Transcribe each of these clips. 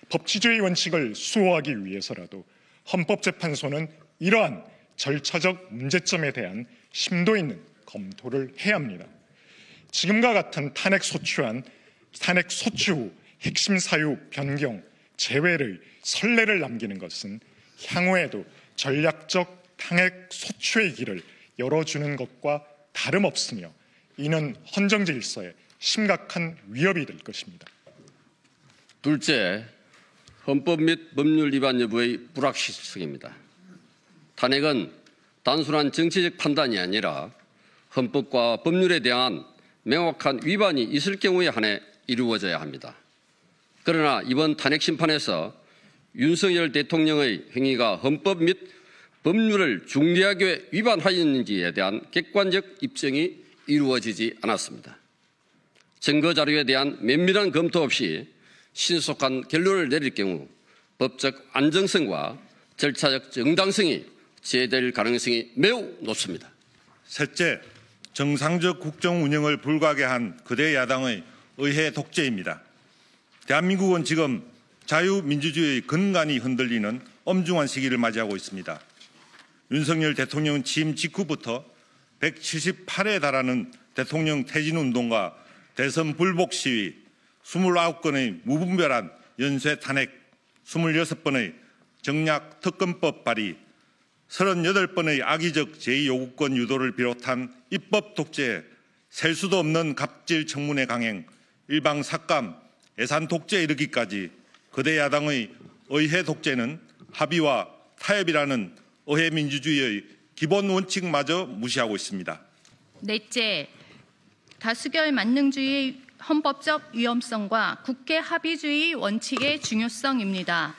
법치주의 원칙을 수호하기 위해서라도 헌법재판소는 이러한 절차적 문제점에 대한 심도 있는 검토를 해야 합니다. 지금과 같은 탄핵 소추 후 핵심 사유 변경, 제외의 선례를 남기는 것은 향후에도 전략적 탄핵 소추의 길을 열어주는 것과 다름없으며 이는 헌정 질서에 심각한 위협이 될 것입니다. 둘째, 헌법 및 법률 위반 여부의 불확실성입니다. 탄핵은 단순한 정치적 판단이 아니라 헌법과 법률에 대한 명확한 위반이 있을 경우에 한해 이루어져야 합니다. 그러나 이번 탄핵 심판에서 윤석열 대통령의 행위가 헌법 및 법률을 중대하게 위반하였는지에 대한 객관적 입증이 이루어지지 않았습니다. 증거 자료에 대한 면밀한 검토 없이 신속한 결론을 내릴 경우 법적 안정성과 절차적 정당성이 제외될 가능성이 매우 높습니다. 셋째, 정상적 국정 운영을 불가하게 한 거대 야당의 의회 독재입니다. 대한민국은 지금 자유민주주의의 근간이 흔들리는 엄중한 시기를 맞이하고 있습니다. 윤석열 대통령 취임 직후부터 178회에 달하는 대통령 퇴진운동과 대선 불복 시위, 29건의 무분별한 연쇄 탄핵, 26번의 정략 특검법 발의, 38번의 악의적 제2요구권 유도를 비롯한 입법 독재에 셀 수도 없는 갑질 청문회 강행, 일방 삭감, 예산 독재에 이르기까지 거대 야당의 의회 독재는 합의와 타협이라는 의회 민주주의의 기본 원칙마저 무시하고 있습니다. 넷째, 다수결 만능주의 헌법적 위험성과 국회 합의주의 원칙의 중요성입니다.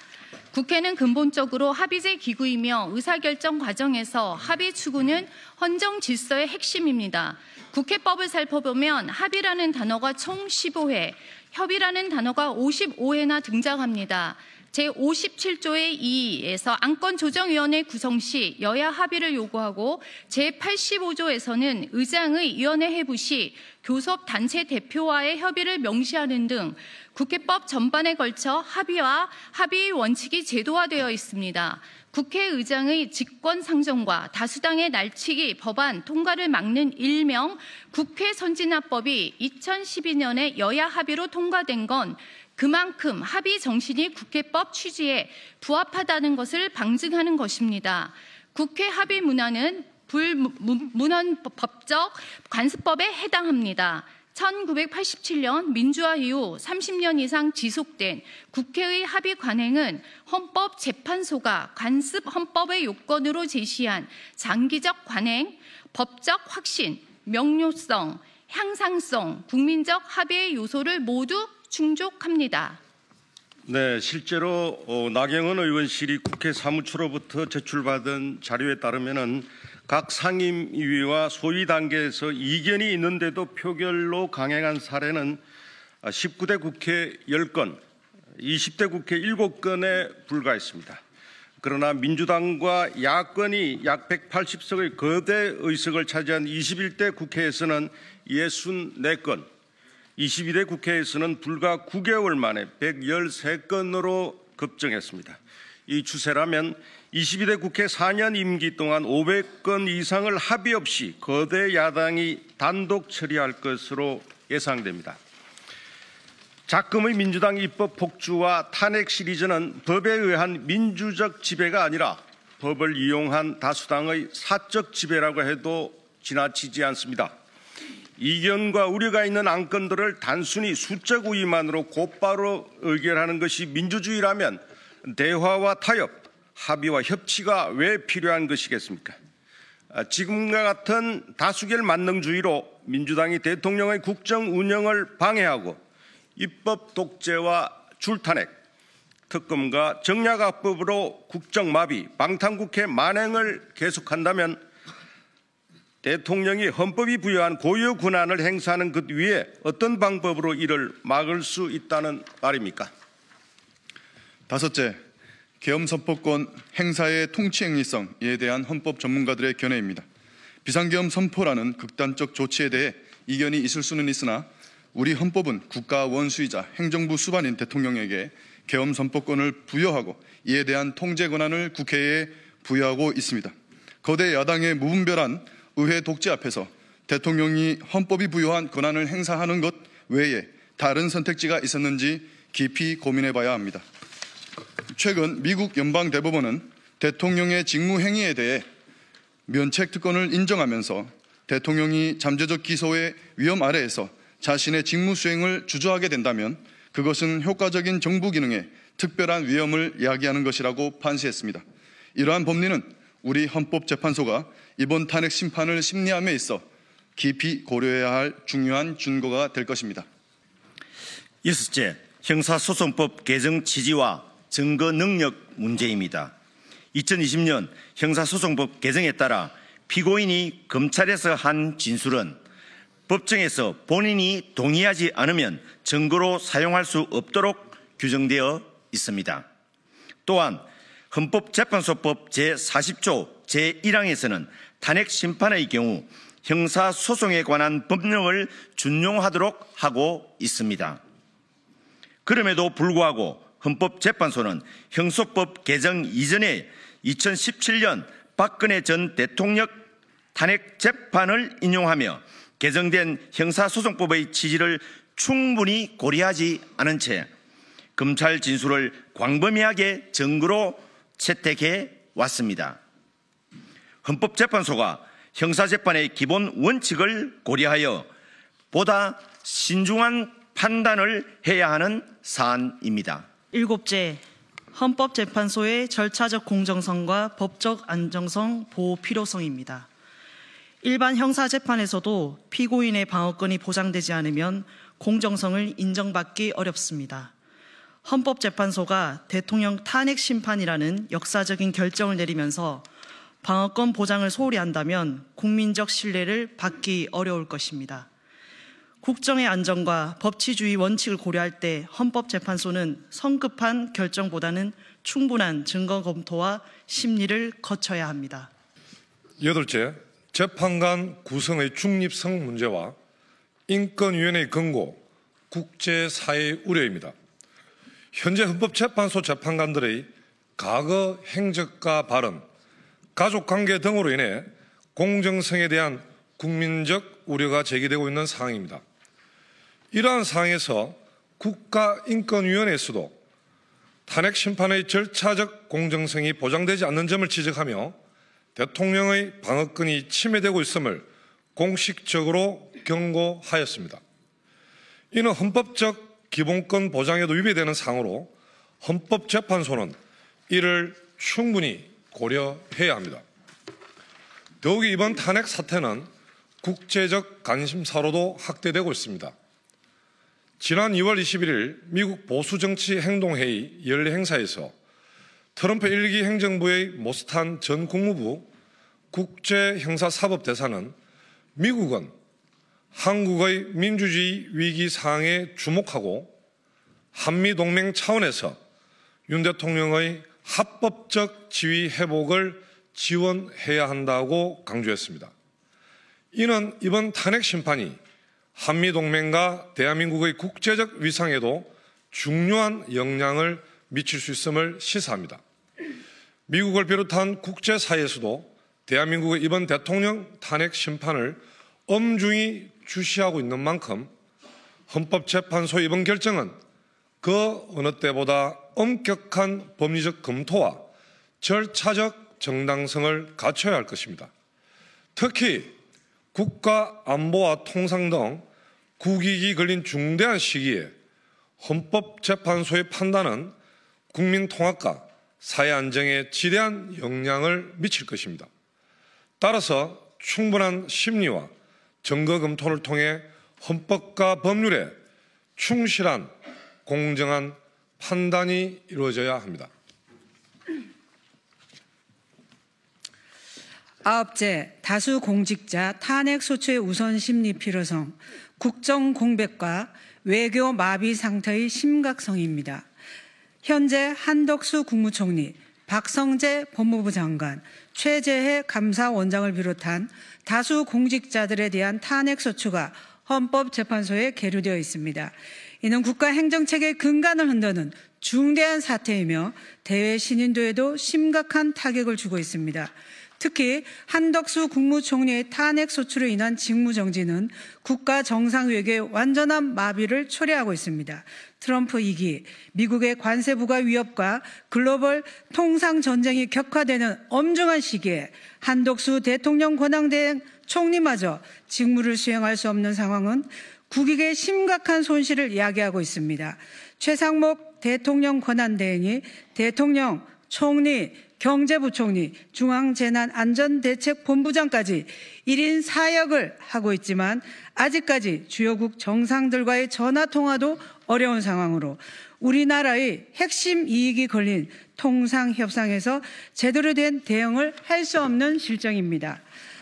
국회는 근본적으로 합의제 기구이며 의사결정 과정에서 합의 추구는 헌정 질서의 핵심입니다. 국회법을 살펴보면 합의라는 단어가 총 15회, 협의라는 단어가 55회나 등장합니다. 제57조의 2에서 안건조정위원회 구성 시 여야 합의를 요구하고 제85조에서는 의장의 위원회 회부 시 교섭단체 대표와의 협의를 명시하는 등 국회법 전반에 걸쳐 합의와 합의 원칙이 제도화되어 있습니다. 국회의장의 직권상정과 다수당의 날치기 법안 통과를 막는 일명 국회선진화법이 2012년에 여야 합의로 통과된 건 그만큼 합의 정신이 국회법 취지에 부합하다는 것을 방증하는 것입니다. 국회 합의 문화는 불문헌법적 관습법에 해당합니다. 1987년 민주화 이후 30년 이상 지속된 국회의 합의 관행은 헌법재판소가 관습 헌법의 요건으로 제시한 장기적 관행, 법적 확신, 명료성, 향상성, 국민적 합의의 요소를 모두 충족합니다. 네, 실제로 나경원 의원실이 국회 사무처로부터 제출받은 자료에 따르면은 각 상임위와 소위 단계에서 이견이 있는데도 표결로 강행한 사례는 19대 국회 10건, 20대 국회 7건에 불과했습니다. 그러나 민주당과 야권이 약 180석의 거대 의석을 차지한 21대 국회에서는 64건, 22대 국회에서는 불과 9개월 만에 113건으로 급증했습니다. 이 추세라면 22대 국회 4년 임기 동안 500건 이상을 합의 없이 거대 야당이 단독 처리할 것으로 예상됩니다. 작금의 민주당 입법 폭주와 탄핵 시리즈는 법에 의한 민주적 지배가 아니라 법을 이용한 다수당의 사적 지배라고 해도 지나치지 않습니다. 이견과 우려가 있는 안건들을 단순히 숫자 구위만으로 곧바로 의결하는 것이 민주주의라면 대화와 타협, 합의와 협치가 왜 필요한 것이겠습니까? 지금과 같은 다수결 만능주의로 민주당이 대통령의 국정 운영을 방해하고 입법 독재와 줄탄핵, 특검과 정략악법으로 국정마비, 방탄국회 만행을 계속한다면 대통령이 헌법이 부여한 고유 권한을 행사하는 것 위에 어떤 방법으로 이를 막을 수 있다는 말입니까? 다섯째, 계엄선포권 행사의 통치행위성에 대한 헌법 전문가들의 견해입니다. 비상계엄 선포라는 극단적 조치에 대해 이견이 있을 수는 있으나 우리 헌법은 국가 원수이자 행정부 수반인 대통령에게 계엄 선포권을 부여하고 이에 대한 통제 권한을 국회에 부여하고 있습니다. 거대 야당의 무분별한 의회 독재 앞에서 대통령이 헌법이 부여한 권한을 행사하는 것 외에 다른 선택지가 있었는지 깊이 고민해 봐야 합니다. 최근 미국 연방대법원은 대통령의 직무행위에 대해 면책특권을 인정하면서 대통령이 잠재적 기소의 위험 아래에서 자신의 직무 수행을 주저하게 된다면 그것은 효과적인 정부 기능에 특별한 위험을 야기하는 것이라고 판시했습니다. 이러한 법리는 우리 헌법재판소가 이번 탄핵 심판을 심리함에 있어 깊이 고려해야 할 중요한 준거가 될 것입니다. 여섯째, 형사소송법 개정 취지와 증거 능력 문제입니다. 2020년 형사소송법 개정에 따라 피고인이 검찰에서 한 진술은 법정에서 본인이 동의하지 않으면 증거로 사용할 수 없도록 규정되어 있습니다. 또한 헌법재판소법 제40조 제1항에서는 탄핵 심판의 경우 형사소송에 관한 법령을 준용하도록 하고 있습니다. 그럼에도 불구하고 헌법재판소는 형소법 개정 이전에 2017년 박근혜 전 대통령 탄핵 재판을 인용하며 개정된 형사소송법의 취지를 충분히 고려하지 않은 채 검찰 진술을 광범위하게 증거로 채택해 왔습니다. 헌법재판소가 형사재판의 기본 원칙을 고려하여 보다 신중한 판단을 해야 하는 사안입니다. 일곱째, 헌법재판소의 절차적 공정성과 법적 안정성 보호 필요성입니다. 일반 형사재판에서도 피고인의 방어권이 보장되지 않으면 공정성을 인정받기 어렵습니다. 헌법재판소가 대통령 탄핵 심판이라는 역사적인 결정을 내리면서 방어권 보장을 소홀히 한다면 국민적 신뢰를 받기 어려울 것입니다. 국정의 안정과 법치주의 원칙을 고려할 때 헌법재판소는 성급한 결정보다는 충분한 증거 검토와 심리를 거쳐야 합니다. 여덟째, 재판관 구성의 중립성 문제와 인권위원회의 권고, 국제사회의 우려입니다. 현재 헌법재판소 재판관들의 과거 행적과 발언, 가족관계 등으로 인해 공정성에 대한 국민적 우려가 제기되고 있는 상황입니다. 이러한 상황에서 국가인권위원회에서도 탄핵 심판의 절차적 공정성이 보장되지 않는 점을 지적하며 대통령의 방어권이 침해되고 있음을 공식적으로 경고하였습니다. 이는 헌법적 기본권 보장에도 위배되는 사항으로 헌법재판소는 이를 충분히 고려해야 합니다. 더욱이 이번 탄핵 사태는 국제적 관심사로도 확대되고 있습니다. 지난 2월 21일 미국 보수정치행동회의 연례 행사에서 트럼프 1기 행정부의 모스탄 전 국무부 국제형사사법대사는 미국은 한국의 민주주의 위기 상황에 주목하고 한미동맹 차원에서 윤 대통령의 합법적 지위 회복을 지원해야 한다고 강조했습니다. 이는 이번 탄핵 심판이 한미동맹과 대한민국의 국제적 위상에도 중요한 영향을 미칠 수 있음을 시사합니다. 미국을 비롯한 국제사회에서도 대한민국의 이번 대통령 탄핵 심판을 엄중히 주시하고 있는 만큼 헌법재판소의 이번 결정은 그 어느 때보다 엄격한 법리적 검토와 절차적 정당성을 갖춰야 할 것입니다. 특히 국가 안보와 통상 등 국익이 걸린 중대한 시기에 헌법재판소의 판단은 국민 통합과 사회 안정에 지대한 영향을 미칠 것입니다. 따라서 충분한 심리와 증거 검토를 통해 헌법과 법률에 충실한 공정한 판단이 이루어져야 합니다. 아홉째, 다수 공직자 탄핵 소추의 우선 심리 필요성, 국정 공백과 외교 마비 상태의 심각성입니다. 현재 한덕수 국무총리, 박성재 법무부 장관, 최재해 감사원장을 비롯한 다수 공직자들에 대한 탄핵 소추가 헌법재판소에 계류되어 있습니다. 이는 국가 행정체계의 근간을 흔드는 중대한 사태이며 대외 신인도에도 심각한 타격을 주고 있습니다. 특히 한덕수 국무총리의 탄핵 소추로 인한 직무정지는 국가 정상외교의 완전한 마비를 초래하고 있습니다. 트럼프 2기, 미국의 관세 부과 위협과 글로벌 통상 전쟁이 격화되는 엄중한 시기에 한덕수 대통령 권한대행 총리마저 직무를 수행할 수 없는 상황은 국익에 심각한 손실을 야기하고 있습니다. 최상목 대통령 권한대행이 대통령, 총리, 경제부총리, 중앙재난안전대책본부장까지 1인 4역을 하고 있지만 아직까지 주요국 정상들과의 전화통화도 어려운 상황으로 우리나라의 핵심 이익이 걸린 통상협상에서 제대로 된 대응을 할 수 없는 실정입니다.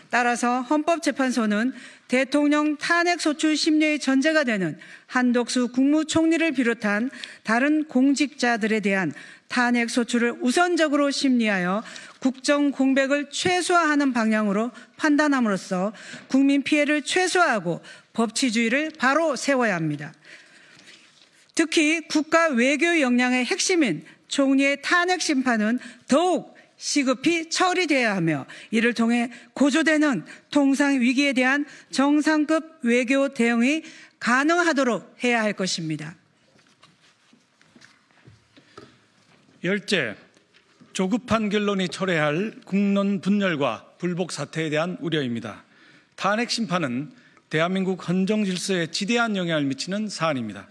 따라서 헌법재판소는 대통령 탄핵소추 심리의 전제가 되는 한덕수 국무총리를 비롯한 다른 공직자들에 대한 탄핵소추를 우선적으로 심리하여 국정 공백을 최소화하는 방향으로 판단함으로써 국민 피해를 최소화하고 법치주의를 바로 세워야 합니다. 특히 국가 외교 역량의 핵심인 총리의 탄핵 심판은 더욱 시급히 처리돼야 하며 이를 통해 고조되는 통상 위기에 대한 정상급 외교 대응이 가능하도록 해야 할 것입니다. 열째, 조급한 결론이 초래할 국론 분열과 불복 사태에 대한 우려입니다. 탄핵 심판은 대한민국 헌정 질서에 지대한 영향을 미치는 사안입니다.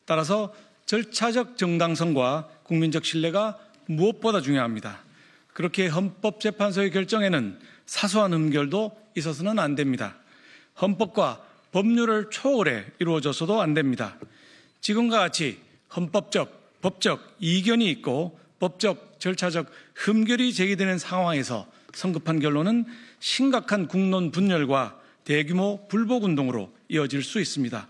따라서 절차적 정당성과 국민적 신뢰가 무엇보다 중요합니다. 그렇게 헌법재판소의 결정에는 사소한 흠결도 있어서는 안 됩니다. 헌법과 법률을 초월해 이루어져서도 안 됩니다. 지금과 같이 헌법적, 법적 이견이 있고 법적, 절차적 흠결이 제기되는 상황에서 성급한 결론은 심각한 국론 분열과 대규모 불복운동으로 이어질 수 있습니다.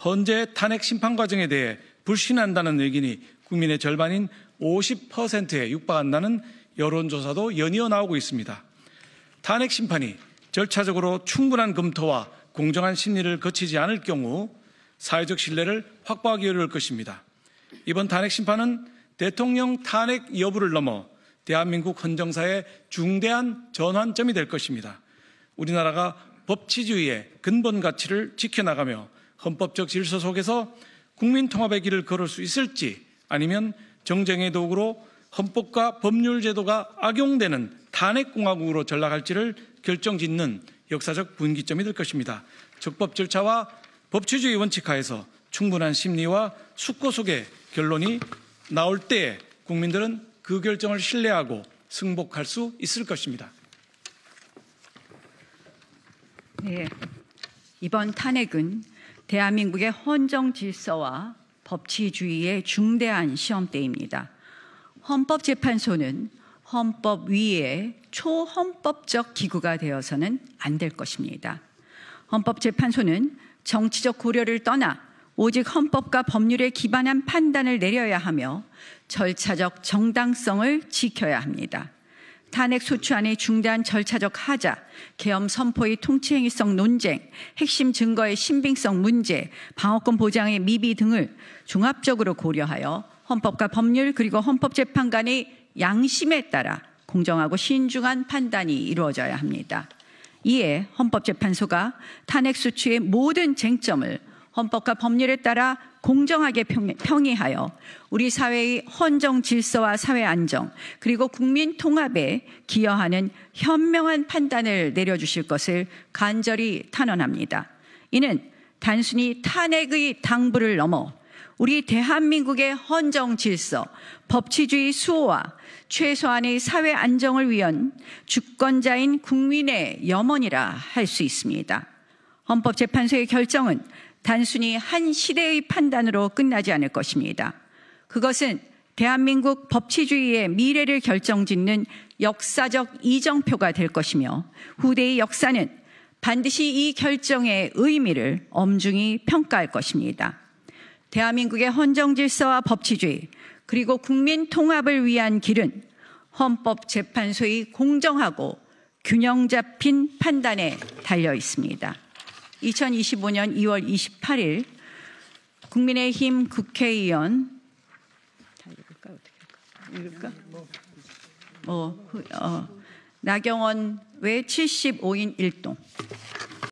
헌재 탄핵 심판 과정에 대해 불신한다는 의견이 국민의 절반인 50%에 육박한다는 여론조사도 연이어 나오고 있습니다. 탄핵 심판이 절차적으로 충분한 검토와 공정한 심리를 거치지 않을 경우 사회적 신뢰를 확보하기 어려울 것입니다. 이번 탄핵 심판은 대통령 탄핵 여부를 넘어 대한민국 헌정사의 중대한 전환점이 될 것입니다. 우리나라가 법치주의의 근본 가치를 지켜나가며 헌법적 질서 속에서 국민 통합의 길을 걸을 수 있을지 아니면 정쟁의 도구로 헌법과 법률 제도가 악용되는 탄핵공화국으로 전락할지를 결정짓는 역사적 분기점이 될 것입니다. 적법 절차와 법치주의 원칙하에서 충분한 심리와 숙고 속의 결론이 나올 때에 국민들은 그 결정을 신뢰하고 승복할 수 있을 것입니다. 네, 이번 탄핵은 대한민국의 헌정 질서와 법치주의의 중대한 시험대입니다. 헌법재판소는 헌법 위에 초헌법적 기구가 되어서는 안 될 것입니다. 헌법재판소는 정치적 고려를 떠나 오직 헌법과 법률에 기반한 판단을 내려야 하며 절차적 정당성을 지켜야 합니다. 탄핵 소추안의 중대한 절차적 하자, 계엄 선포의 통치행위성 논쟁, 핵심 증거의 신빙성 문제, 방어권 보장의 미비 등을 종합적으로 고려하여 헌법과 법률 그리고 헌법재판관의 양심에 따라 공정하고 신중한 판단이 이루어져야 합니다. 이에 헌법재판소가 탄핵소추의 모든 쟁점을 헌법과 법률에 따라 공정하게 평의하여 우리 사회의 헌정 질서와 사회 안정 그리고 국민 통합에 기여하는 현명한 판단을 내려주실 것을 간절히 탄원합니다. 이는 단순히 탄핵의 당부를 넘어 우리 대한민국의 헌정 질서, 법치주의 수호와 최소한의 사회 안정을 위한 주권자인 국민의 염원이라 할 수 있습니다. 헌법재판소의 결정은 단순히 한 시대의 판단으로 끝나지 않을 것입니다. 그것은 대한민국 법치주의의 미래를 결정짓는 역사적 이정표가 될 것이며 후대의 역사는 반드시 이 결정의 의미를 엄중히 평가할 것입니다. 대한민국의 헌정질서와 법치주의 그리고 국민 통합을 위한 길은 헌법재판소의 공정하고 균형 잡힌 판단에 달려 있습니다. 2025년 2월 28일 국민의힘 국회의원 나경원 외 75인 1동.